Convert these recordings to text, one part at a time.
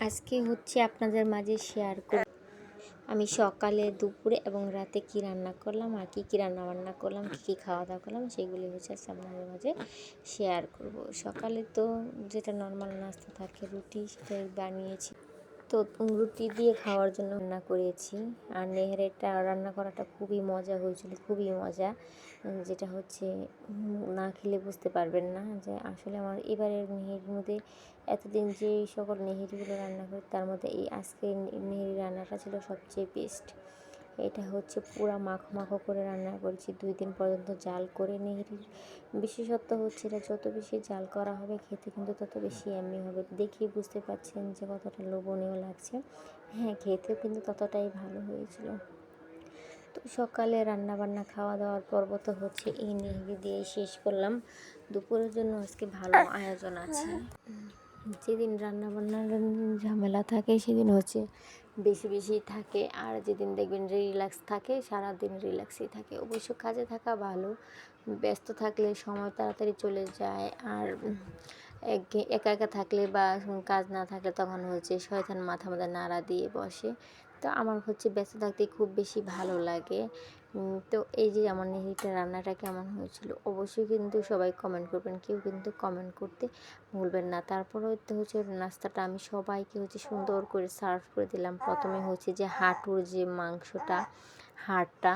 আজকে হচ্ছে আপনাদের মাঝে শেয়ার করব আমি সকালে দুপুরে এবং রাতে কি রান্না করলাম আর কি রান্না বান্না করলাম, কি খাওয়া দাওয়া করলাম, সেগুলি হচ্ছে আজকে আপনাদের মাঝে শেয়ার করব। সকালে তো যেটা নর্মাল নাস্তা থাকে রুটি, সেটাই বানিয়েছি। তো রুটি দিয়ে খাওয়ার জন্য রান্না করেছি। আর নেহেরেটা রান্না করাটা খুবই মজা হয়েছিল, খুবই মজা। যেটা হচ্ছে না খেলে বুঝতে পারবেন না যে আসলে আমার এবারের নেহেরির মধ্যে এতদিন যে সকল নেহেরিগুলো রান্না করি তার মধ্যে এই আজকের নেহেরি রান্নাটা ছিল সবচেয়ে বেস্ট। এটা হচ্ছে পুরা মাখো মাখো করে রান্না করেছি, 2 দিন পর্যন্ত জাল করে। নেহেরির বিশেষত্ব হচ্ছে এটা যত বেশি জাল করা হবে খেতে কিন্তু তত বেশি এমনি হবে। দেখেই বুঝতে পারছেন যে কতটা লোভনীয় লাগছে। হ্যাঁ, খেতেও কিন্তু ততটাই ভালো হয়েছিল। তো সকালে রান্না বান্না খাওয়া দাওয়ার পর্ব তো হচ্ছে এই নেহেরি দিয়েই শেষ করলাম। দুপুরের জন্য আজকে ভালো আয়োজন আছে। যেদিন রান্নাবান্নার ঝামেলা থাকে সেদিন হচ্ছে বেশি বেশি থাকে, আর যেদিন দেখবেন রিল্যাক্স থাকে সারাদিন রিল্যাক্সই থাকে। অবশ্য কাজে থাকা ভালো, ব্যস্ত থাকলে সময় তাড়াতাড়ি চলে যায়। আর একা একা থাকলে বা কাজ না থাকলে তখন হচ্ছে শয়তান মাথা মাথা নাড়া দিয়ে বসে। তো আমার হচ্ছে ব্যস্ত থাকতে খুব বেশি ভালো লাগে। তো এই যে আমার নেহেরিটা রান্নাটা কেমন হয়েছিল অবশ্যই কিন্তু সবাই কমেন্ট করবেন, কেউ কিন্তু কমেন্ট করতে ভুলবেন না। তারপরে তো হচ্ছে নাস্তাটা আমি সবাইকে হচ্ছে সুন্দর করে সার্ভ করে দিলাম। প্রথমে হচ্ছে যে হাঁটুর যে মাংসটা, হাড়টা,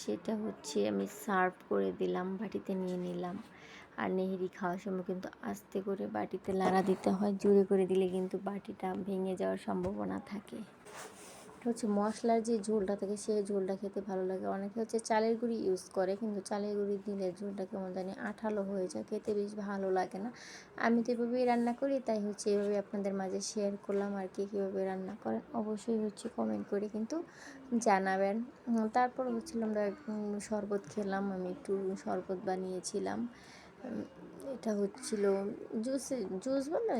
সেটা হচ্ছে আমি সার্ভ করে দিলাম, বাটিতে নিয়ে নিলাম। আর নেহেরি খাওয়ার সময় কিন্তু আস্তে করে বাটিতে লাড়া দিতে হয়, জোরে করে দিলে কিন্তু বাটিটা ভেঙে যাওয়ার সম্ভাবনা থাকে। হচ্ছে মশলার যে ঝোলটা থাকে সেই ঝোলটা খেতে ভালো লাগে। অনেকে হচ্ছে চালের গুঁড়ি ইউজ করে, কিন্তু চালের গুঁড়ি দিলে ঝোলটা কেমন জানি আঠালো হয়ে যায়, খেতে বেশ ভালো লাগে না। আমি তো এভাবেই রান্না করি, তাই হচ্ছে এভাবে আপনাদের মাঝে শেয়ার করলাম। আর কি কীভাবে রান্না করেন অবশ্যই হচ্ছে কমেন্ট করে কিন্তু জানাবেন। তারপর হচ্ছিল আমরা শরবত খেলাম, আমি একটু শরবত বানিয়েছিলাম। এটা হচ্ছিল জুস বলে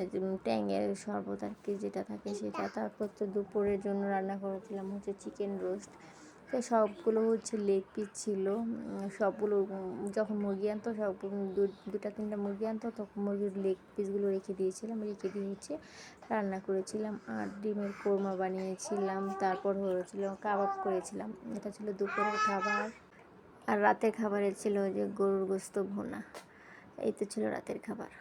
ট্যাঙের শরবত আর কি, যেটা থাকে সেটা। তারপর তো দুপুরের জন্য রান্না করেছিলাম হচ্ছে চিকেন রোস্ট। তো সবগুলো হচ্ছে লেগ পিস ছিল। সবগুলো যখন মুরগি আনতো, সব দুটা তিনটা মুরগি আনতো তখন মুরগির লেগ পিসগুলো রেখে দিয়েছিলাম, রেখে দিয়ে হচ্ছে রান্না করেছিলাম। আর ডিমের কোরমা বানিয়েছিলাম। তারপর হয়েছিল কাবাব করেছিলাম। এটা ছিল দুপুরের খাবার। আর রাতের খাবারে ছিল যে গরুর গোস্ত ভুনা। এই তো ছিল রাতের খাবার।